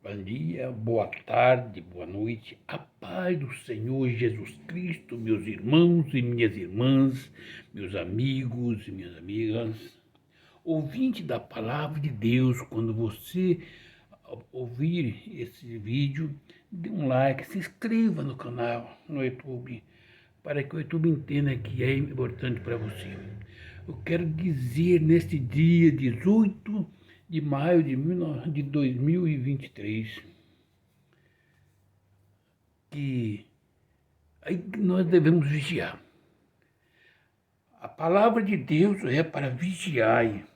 Bom dia, boa tarde, boa noite, a paz do Senhor Jesus Cristo, meus irmãos e minhas irmãs, meus amigos e minhas amigas, ouvinte da palavra de Deus. Quando você ouvir esse vídeo, dê um like, se inscreva no canal, no YouTube, para que o YouTube entenda que é importante para você. Eu quero dizer neste dia 18 de maio de 2023, que nós devemos vigiar. A palavra de Deus é para vigiar,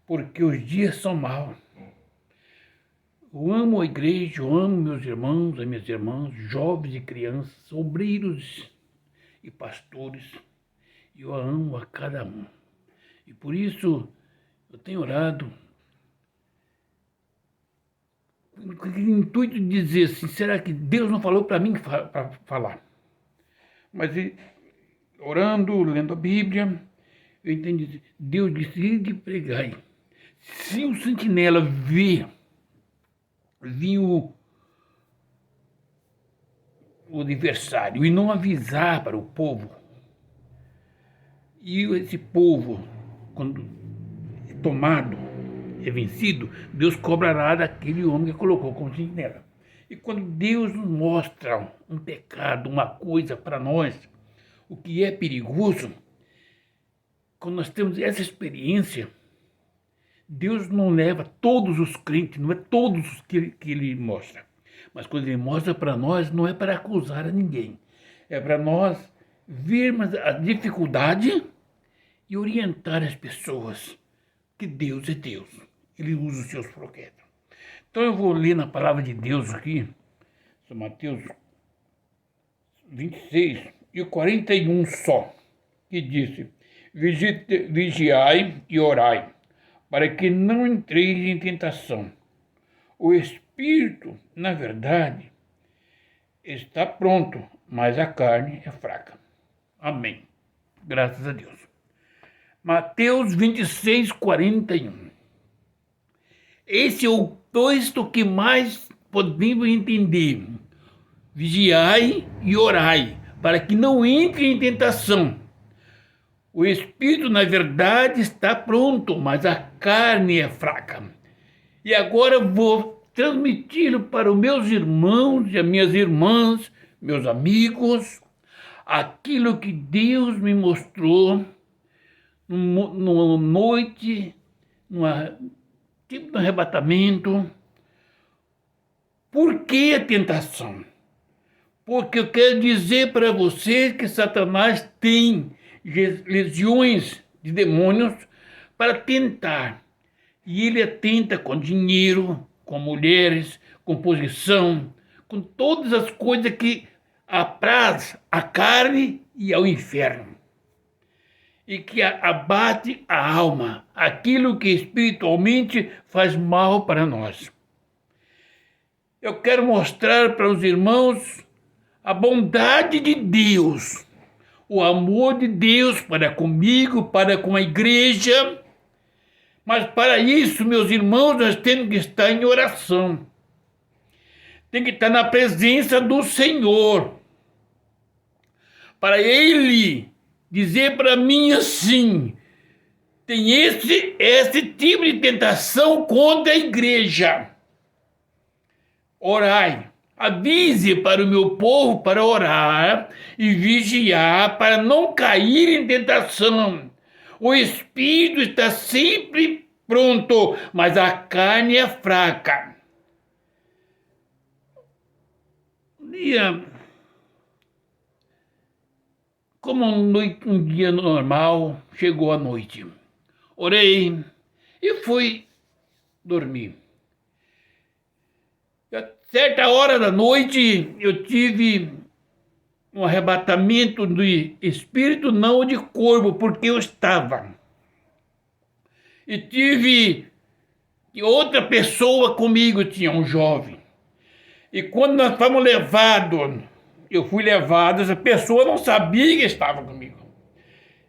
porque os dias são maus. Eu amo a igreja, eu amo meus irmãos, as minhas irmãs, jovens e crianças, obreiros e pastores. Eu a amo a cada um. E por isso eu tenho orado com o intuito de dizer assim, será que Deus não falou para mim para falar? Mas orando, lendo a Bíblia, eu entendi. Deus disse de pregar. Se o sentinela vir o adversário e não avisar para o povo, e esse povo, quando é tomado, é vencido, Deus cobrará daquele homem que colocou como sentinela. E quando Deus nos mostra um pecado, uma coisa para nós, o que é perigoso, quando nós temos essa experiência, Deus não leva todos os crentes, não é todos os que Ele mostra. Mas quando Ele mostra para nós, não é para acusar a ninguém. É para nós vermos a dificuldade e orientar as pessoas que Deus é Deus. Ele usa os seus profetas. Então eu vou ler na palavra de Deus aqui, São Mateus 26 e 41 só, que disse: vigiai e orai, para que não entreis em tentação. O espírito, na verdade, está pronto, mas a carne é fraca. Amém. Graças a Deus. Mateus 26, 41. Esse é o texto que mais podemos entender. Vigiai e orai, para que não entre em tentação. O espírito, na verdade, está pronto, mas a carne é fraca. E agora vou transmiti-lo para os meus irmãos e as minhas irmãs, meus amigos, aquilo que Deus me mostrou numa noite, tipo de arrebatamento. Por que a tentação? Porque eu quero dizer para vocês que Satanás tem legiões de demônios para tentar. E ele tenta com dinheiro, com mulheres, com posição, com todas as coisas que apraz a carne e ao inferno. E que abate a alma, aquilo que espiritualmente faz mal para nós. Eu quero mostrar para os irmãos a bondade de Deus, o amor de Deus para comigo, para com a igreja. Mas para isso, meus irmãos, nós temos que estar em oração. Tem que estar na presença do Senhor. Para Ele dizer para mim assim: tem esse tipo de tentação contra a igreja. Orai. Avise para o meu povo para orar e vigiar para não cair em tentação. O espírito está sempre pronto, mas a carne é fraca. Como um dia normal, chegou a noite. Orei e fui dormir. A certa hora da noite, eu tive um arrebatamento de espírito, não de corpo, porque eu estava. E tive outra pessoa comigo, tinha um jovem. E quando nós fomos levados, eu fui levado, essa pessoa não sabia que estava comigo.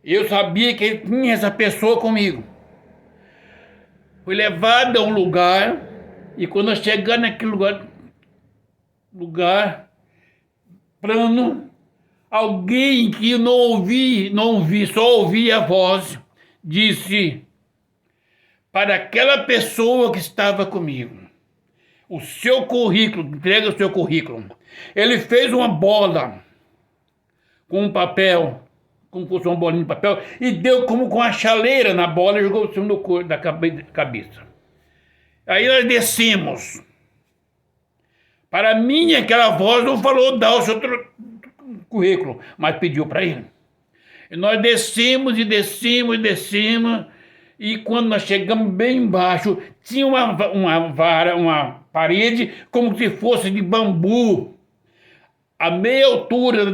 Eu sabia que tinha essa pessoa comigo. Fui levado a um lugar E quando nós chegamos naquele lugar plano, alguém que eu não ouvi, só ouvi a voz, disse para aquela pessoa que estava comigo: o seu currículo, entrega o seu currículo. Ele fez uma bola com um papel, como fosse uma bolinha de papel, e deu como com a chaleira na bola e jogou em cima da cabeça. Aí nós descemos. Para mim, aquela voz não falou dar o seu currículo, mas pediu para ele. E nós descemos e descemos e descemos, e quando nós chegamos bem embaixo, tinha uma parede como se fosse de bambu, a meia altura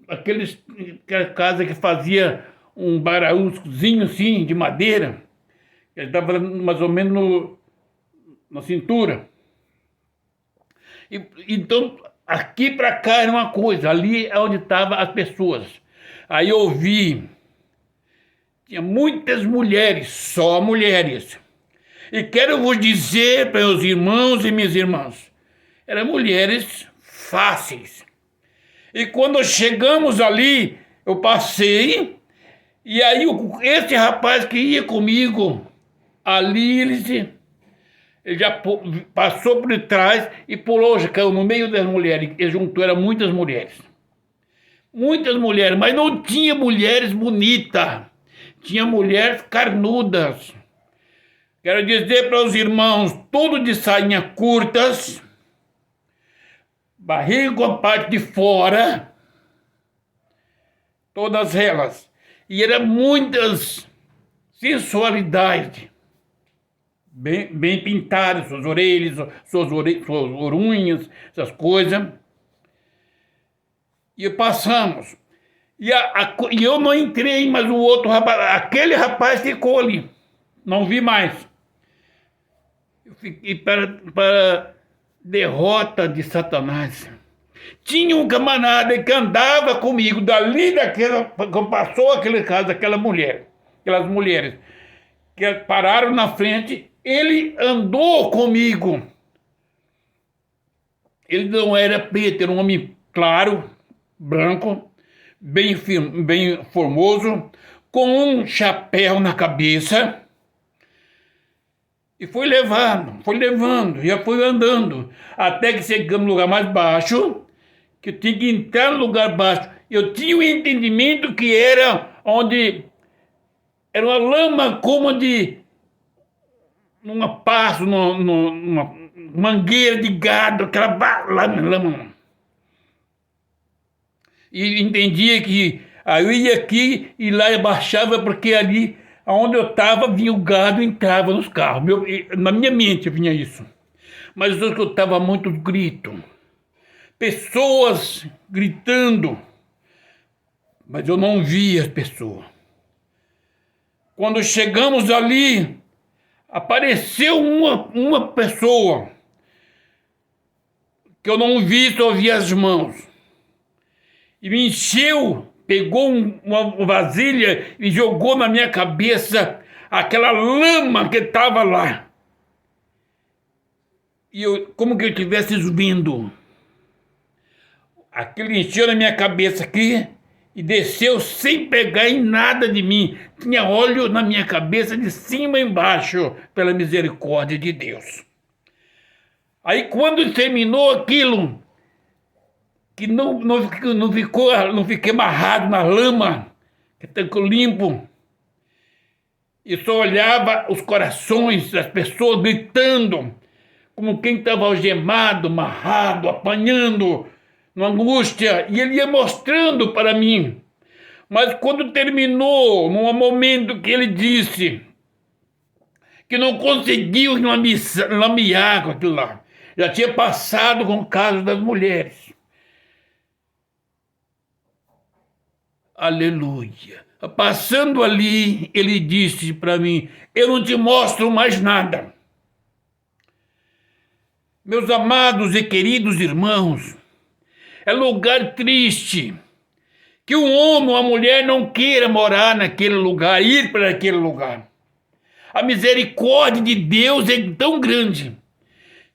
aquela casa que fazia um baraúzinho assim, de madeira, ele estava mais ou menos na cintura. Então, aqui para cá era uma coisa, ali é onde estavam as pessoas. Aí eu vi, tinha muitas mulheres, só mulheres. E quero vos dizer para meus irmãos e minhas irmãs, eram mulheres fáceis. E quando chegamos ali, eu passei, e aí esse rapaz que ia comigo, ali ele já passou por trás e pulou, já caiu no meio das mulheres. Ele juntou, eram muitas mulheres. Muitas mulheres, mas não tinha mulheres bonitas. Tinha mulheres carnudas. Quero dizer para os irmãos, tudo de sainha curtas, barriga com a parte de fora, todas elas. E eram muitas sensualidades. Bem pintadas, suas orelhas, suas orunhas, essas coisas. E passamos. E eu não entrei, mas o outro rapaz, aquele rapaz ficou ali. Não vi mais. Eu fiquei para derrota de Satanás. Tinha um camarada que andava comigo dali quando passou aquele caso, aquelas mulheres que pararam na frente. Ele andou comigo. Ele não era preto, era um homem claro, branco, bem formoso, com um chapéu na cabeça. E foi levando, já foi andando, até que chegamos no lugar mais baixo, que eu tinha que entrar no lugar baixo. Eu tinha o entendimento que era onde era uma lama como de numa mangueira de gado, aquela lama. E entendia que eu ia aqui e lá eu baixava, porque ali onde eu estava vinha o gado e entrava nos carros. Na minha mente vinha isso. Mas eu escutava muito grito, pessoas gritando, mas eu não via as pessoas. Quando chegamos ali, apareceu uma pessoa que eu não vi, só vi as mãos. E me encheu, pegou uma vasilha e jogou na minha cabeça aquela lama que estava lá. E como que eu estivesse subindo. Aquilo encheu na minha cabeça aqui e desceu sem pegar em nada de mim. Tinha óleo na minha cabeça de cima e embaixo, pela misericórdia de Deus. Aí quando terminou aquilo, que não fiquei amarrado na lama, que ficou limpo, e só olhava os corações das pessoas gritando, como quem estava algemado, amarrado, apanhando, numa angústia, e ele ia mostrando para mim. Mas quando terminou, num momento que ele disse que não conseguiu lamear com aquilo lá, já tinha passado com o caso das mulheres. Aleluia. Passando ali, ele disse para mim: eu não te mostro mais nada. Meus amados e queridos irmãos, é lugar triste que um homem ou uma mulher não queira morar naquele lugar, ir para aquele lugar. A misericórdia de Deus é tão grande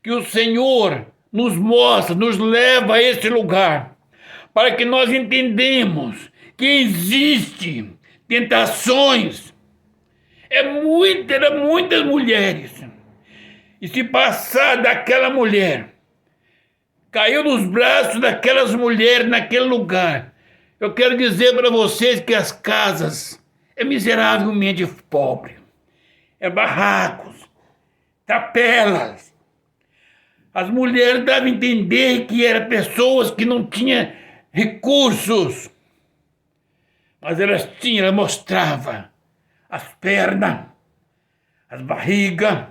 que o Senhor nos mostra, nos leva a esse lugar, para que nós entendamos que existe tentações. Eram muitas mulheres. E se passar daquela mulher, caiu nos braços daquelas mulheres naquele lugar, eu quero dizer para vocês que as casas é miseravelmente pobre. É barracos, capelas. As mulheres davam a entender que eram pessoas que não tinham recursos. Mas elas mostravam as pernas, as barrigas.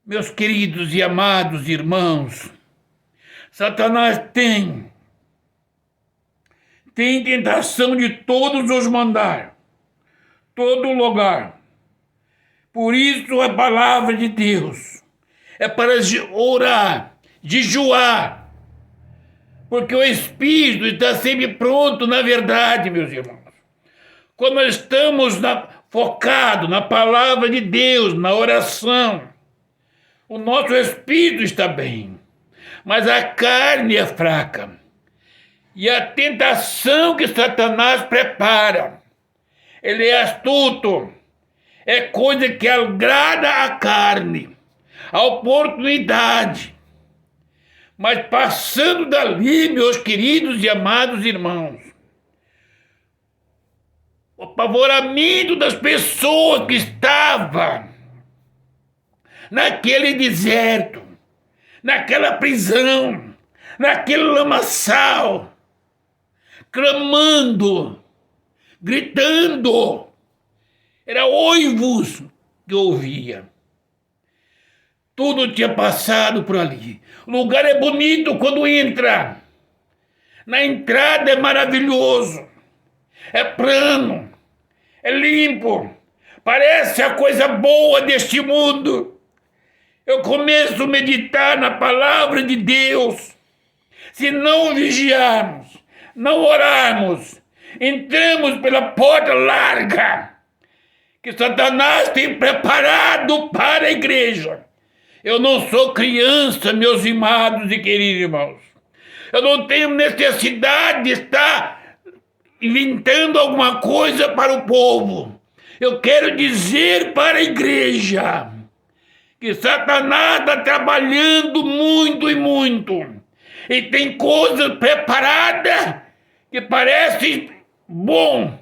Meus queridos e amados irmãos, Satanás tem tentação de todos os mandar, todo lugar. Por isso a palavra de Deus é para orar, jejuar, porque o Espírito está sempre pronto na verdade, meus irmãos. Quando nós estamos focados na palavra de Deus, na oração, o nosso espírito está bem, mas a carne é fraca. E a tentação que Satanás prepara, ele é astuto, é coisa que agrada a carne, a oportunidade. Mas passando dali, meus queridos e amados irmãos, o apavoramento das pessoas que estavam naquele deserto, naquela prisão, naquele lamaçal, clamando, gritando, era uivos que ouvia. Tudo tinha passado por ali. O lugar é bonito quando entra. Na entrada é maravilhoso, é plano, é limpo, parece a coisa boa deste mundo. Eu começo a meditar na palavra de Deus. Se não vigiarmos, não orarmos, entramos pela porta larga que Satanás tem preparado para a igreja. Eu não sou criança, meus amados e queridos irmãos. Eu não tenho necessidade de estar inventando alguma coisa para o povo. Eu quero dizer para a igreja que Satanás está trabalhando muito e muito. E tem coisas preparadas que parecem bom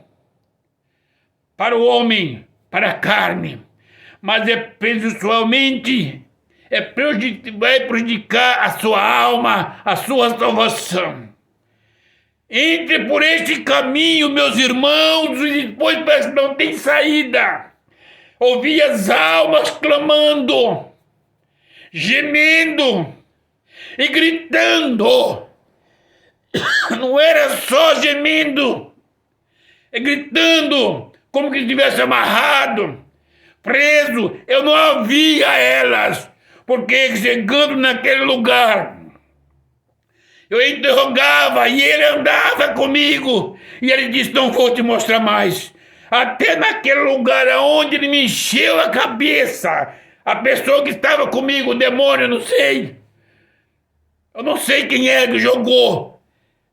para o homem, para a carne, mas vai prejudicar a sua alma, a sua salvação. Entre por este caminho, meus irmãos, e depois parece que não tem saída. Ouvi as almas clamando, gemendo e gritando. Não era só gemendo, é gritando, como que estivesse amarrado, preso. Eu não havia elas, porque chegando naquele lugar, eu interrogava e ele andava comigo. E ele disse, não vou te mostrar mais. Até naquele lugar onde ele me encheu a cabeça, a pessoa que estava comigo, o demônio, eu não sei. Eu não sei quem é que jogou,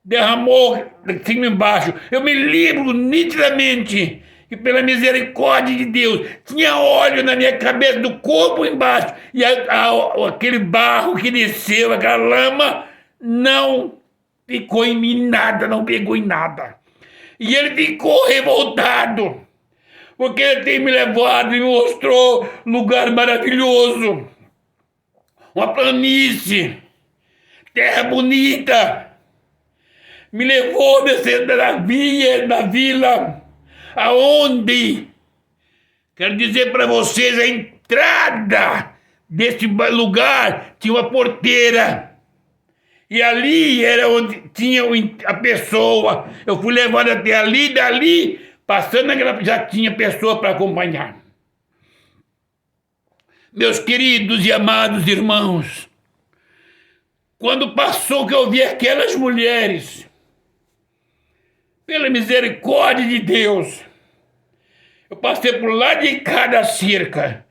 derramou de cima e embaixo. Eu me lembro nitidamente que pela misericórdia de Deus, tinha óleo na minha cabeça, do corpo embaixo, e aquele barro que desceu, aquela lama, não ficou em mim nada, não pegou em nada. E ele ficou revoltado, porque ele tem me levado e me mostrou um lugar maravilhoso, uma planície, terra bonita. Me levou descendo da vila, aonde, quero dizer para vocês, a entrada desse lugar tinha uma porteira. E ali era onde tinha a pessoa. Eu fui levado até ali, dali, passando naquela, já tinha pessoa para acompanhar. Meus queridos e amados irmãos, quando passou que eu vi aquelas mulheres, pela misericórdia de Deus, Eu passei por lá de cada cerca.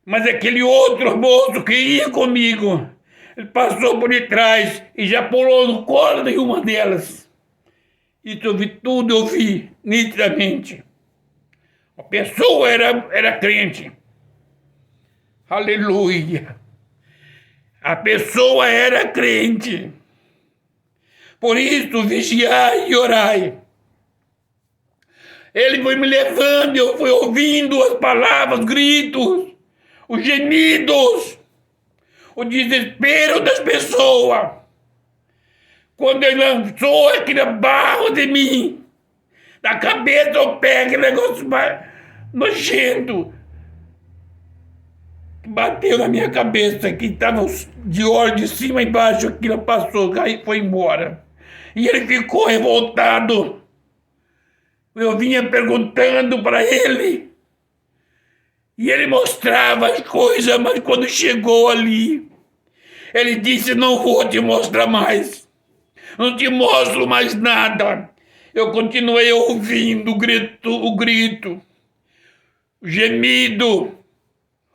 Mas aquele outro moço que ia comigo, ele passou por detrás e já pulou no colo de uma delas. Isso eu vi tudo, eu vi nitidamente. A pessoa era crente. Aleluia. A pessoa era crente. Por isso, vigiai e orai. Ele foi me levando, eu fui ouvindo as palavras, gritos, os gemidos, o desespero das pessoas. Quando ele lançou aquele barro de mim, da cabeça ao pé, aquele negócio nojento, bateu na minha cabeça, que estava de olho de cima e embaixo, aquilo passou, aí foi embora. E ele ficou revoltado. Eu vinha perguntando para ele, e ele mostrava as coisas, mas quando chegou ali, ele disse: não vou te mostrar mais, não te mostro mais nada. Eu continuei ouvindo o grito, o gemido,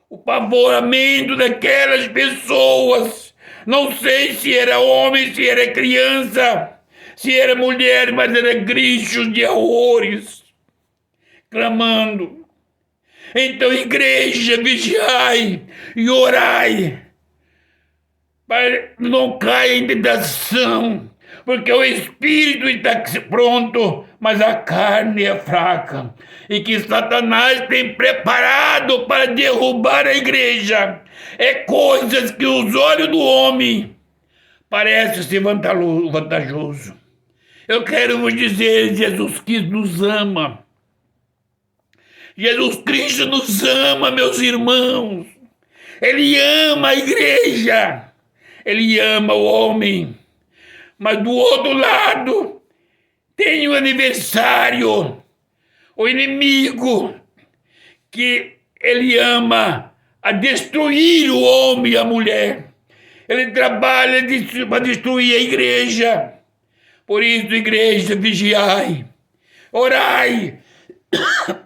o pavoramento daquelas pessoas. Não sei se era homem, se era criança, se era mulher, mas era gritos de horrores, clamando. Então, igreja, vigiai e orai, para não cair em tentação, porque o espírito está pronto, mas a carne é fraca, e que Satanás tem preparado para derrubar a igreja. É coisas que os olhos do homem parecem ser vantajoso. Eu quero vos dizer, Jesus Cristo nos ama. Jesus Cristo nos ama, meus irmãos. Ele ama a igreja. Ele ama o homem. Mas do outro lado, tem o aniversário, o inimigo, que ele ama a destruir o homem e a mulher. Ele trabalha para destruir a igreja. Por isso, igreja, vigiai, orai,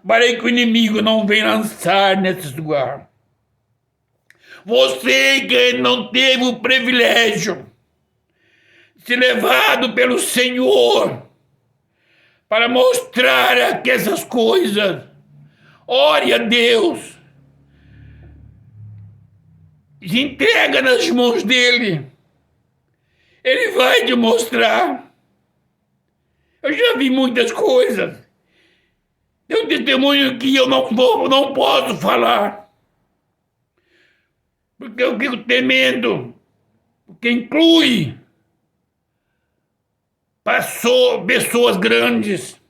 para que o inimigo não venha lançar nesse lugar. Você que não teve o privilégio de ser levado pelo Senhor para mostrar que essas coisas, ore a Deus, se entrega nas mãos dele, ele vai te mostrar. Eu já vi muitas coisas. Tem um testemunho que eu não posso falar, porque eu fico temendo, porque inclui pessoas grandes,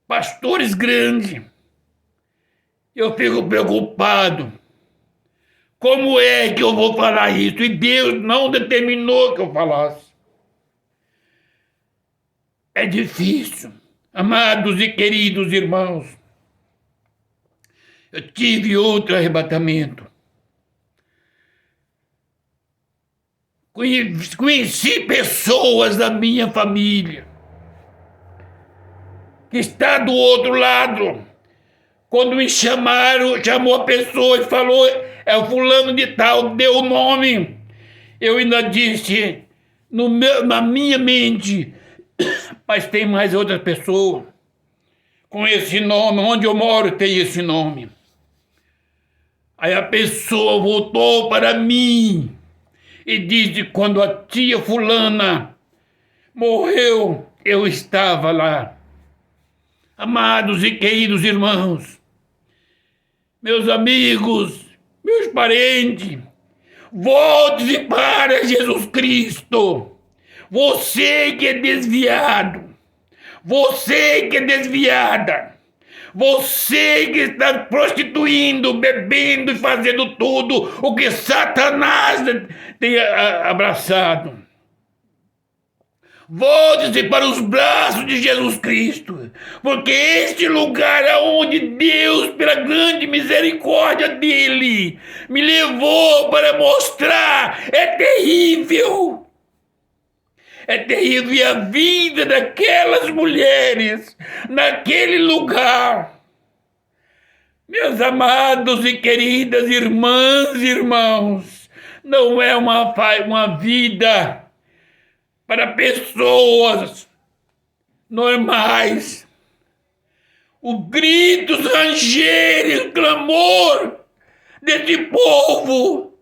pastores grandes. Eu fico preocupado. Como é que eu vou falar isso? E Deus não determinou que eu falasse. É difícil. Amados e queridos irmãos, eu tive outro arrebatamento. Conheci pessoas da minha família que está do outro lado. Quando me chamou a pessoa e falou: é o fulano de tal, deu o nome. Eu ainda disse na minha mente: mas tem mais outras pessoas com esse nome, onde eu moro tem esse nome. Aí a pessoa voltou para mim e disse: quando a tia fulana morreu, eu estava lá. Amados e queridos irmãos, meus amigos, meus parentes, volte-se para Jesus Cristo. Você que é desviado, você que é desviada, você que está prostituindo, bebendo e fazendo tudo o que Satanás tem abraçado. Volte-se para os braços de Jesus Cristo, porque este lugar aonde Deus, pela grande misericórdia dele, me levou para mostrar é terrível. É terrível. E a vida daquelas mulheres naquele lugar. Meus amados e queridas irmãs e irmãos, não é uma vida para pessoas normais. Os gritos, rangeres, clamor desse povo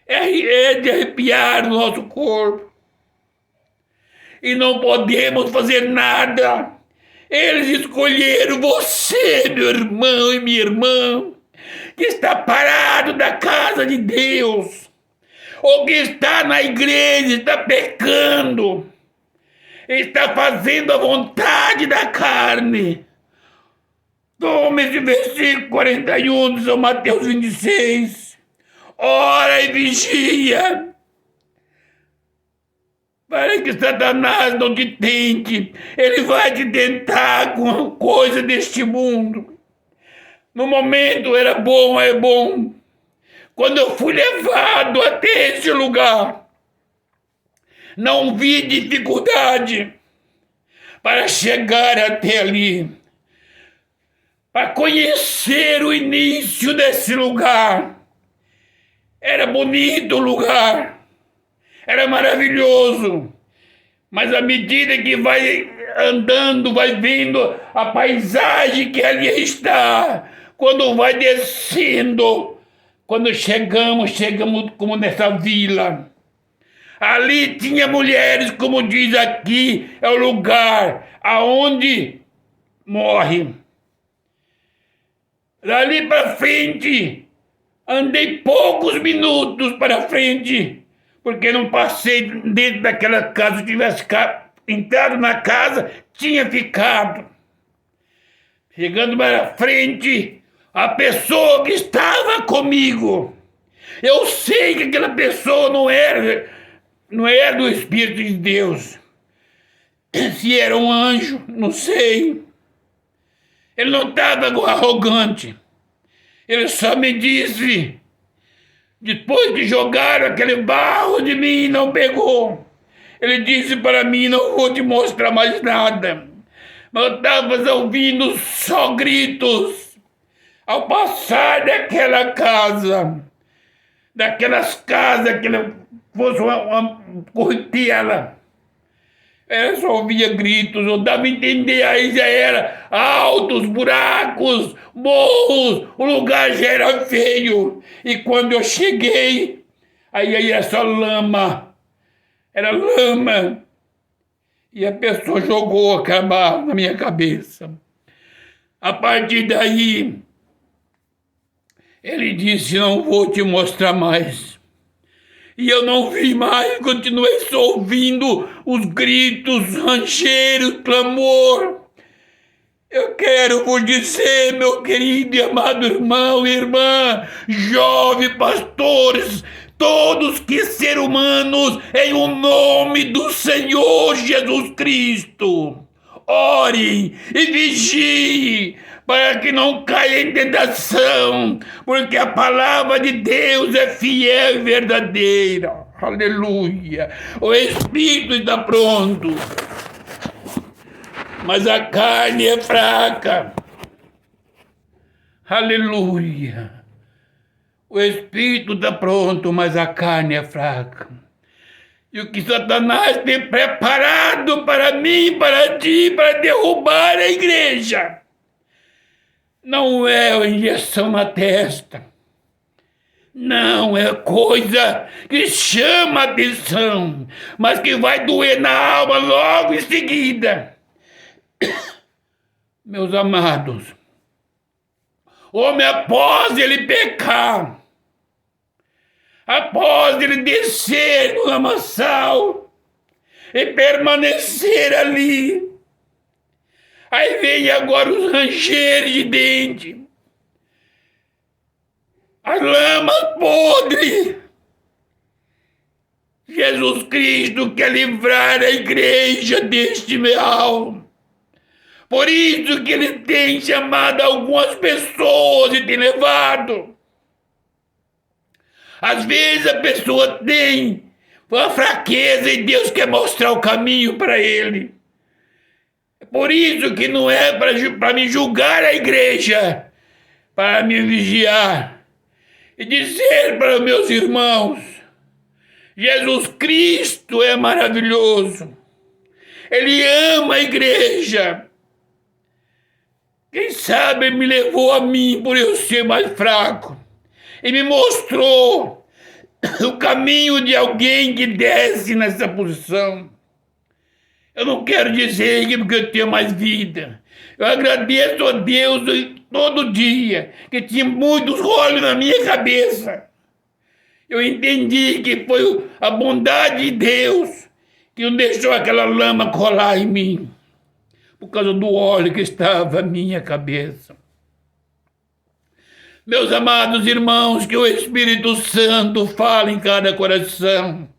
é de arrepiar o nosso corpo. E não podemos fazer nada. Eles escolheram você, meu irmão e minha irmã, que está parado da casa de Deus, ou que está na igreja, está pecando, está fazendo a vontade da carne. Toma esse versículo 41 de São Mateus 26. Ora e vigia, para que Satanás não te tente. Ele vai te tentar com coisa deste mundo. No momento era bom, é bom. Quando eu fui levado até esse lugar, não vi dificuldade para chegar até ali, para conhecer o início desse lugar. Era bonito o lugar. Era maravilhoso, mas à medida que vai andando, vai vendo a paisagem que ali está, quando vai descendo, quando chegamos como nessa vila. Ali tinha mulheres, como diz aqui, é o lugar aonde morre. Dali para frente, andei poucos minutos para frente, porque não passei dentro daquela casa. Se tivesse entrado na casa, tinha ficado. Chegando para frente, a pessoa que estava comigo, eu sei que aquela pessoa não era do Espírito de Deus. Se era um anjo, não sei. Ele não estava arrogante. Ele só me disse, depois que jogaram aquele barro de mim, não pegou. Ele disse para mim, não vou te mostrar mais nada. Mas eu estava ouvindo só gritos. Ao passar daquela casa, daquelas casas que fosse uma correntela, eu só ouvia gritos, eu dava a entender, aí já era altos, buracos, morros, o lugar já era feio. E quando eu cheguei, aí era só lama, era lama. E a pessoa jogou aquela barra na minha cabeça. A partir daí, ele disse, não vou te mostrar mais. E eu não vi mais, continuei só ouvindo os gritos, rancheiros, clamor. Eu quero vos dizer, meu querido e amado irmão e irmã, jovens pastores, todos que ser humanos, em o nome do Senhor Jesus Cristo, orem e vigiem, para que não caia em tentação, porque a palavra de Deus é fiel e verdadeira. Aleluia. O Espírito está pronto, mas a carne é fraca. Aleluia. O Espírito está pronto, mas a carne é fraca. E o que Satanás tem preparado para mim, para ti, para derrubar a igreja, não é a injeção na testa. Não, é coisa que chama a atenção, mas que vai doer na alma logo em seguida. Meus amados, homem, após ele pecar, após ele descer no lamaçal e permanecer ali, aí vem agora os rancheiros de dente, as lamas podres. Jesus Cristo quer livrar a igreja deste mal. Por isso que ele tem chamado algumas pessoas e tem levado. Às vezes a pessoa tem Foi uma fraqueza e Deus quer mostrar o caminho para ele. É por isso que não é para me julgar a igreja, para me vigiar e dizer para meus irmãos: Jesus Cristo é maravilhoso. Ele ama a igreja. Quem sabe me levou a mim por eu ser mais fraco e me mostrou o caminho de alguém que desce nessa posição. Eu não quero dizer que porque eu tenho mais vida. Eu agradeço a Deus todo dia, que tinha muitos olhos na minha cabeça. Eu entendi que foi a bondade de Deus que não deixou aquela lama colar em mim, por causa do óleo que estava na minha cabeça. Meus amados irmãos, que o Espírito Santo fale em cada coração.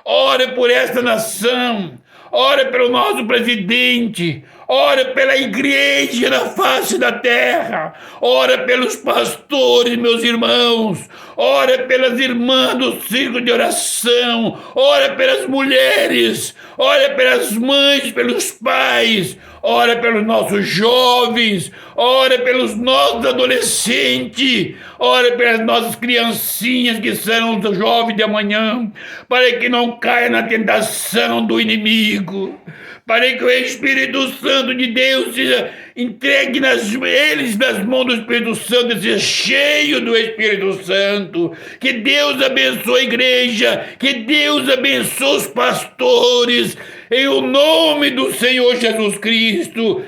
Ore por esta nação, ore pelo nosso presidente, ore pela igreja na face da terra, ore pelos pastores, meus irmãos, ore pelas irmãs do círculo de oração, ore pelas mulheres, ore pelas mães, pelos pais, ore pelos nossos jovens, ore pelos nossos adolescentes, ore pelas nossas criancinhas que serão os jovens de amanhã, para que não caia na tentação do inimigo, para que o Espírito Santo de Deus seja entregue nas mãos do Espírito Santo, seja cheio do Espírito Santo. Que Deus abençoe a igreja, que Deus abençoe os pastores, em o nome do Senhor Jesus Cristo.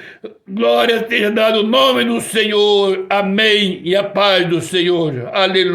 Glória seja dada ao nome do Senhor. Amém. E a paz do Senhor. Aleluia.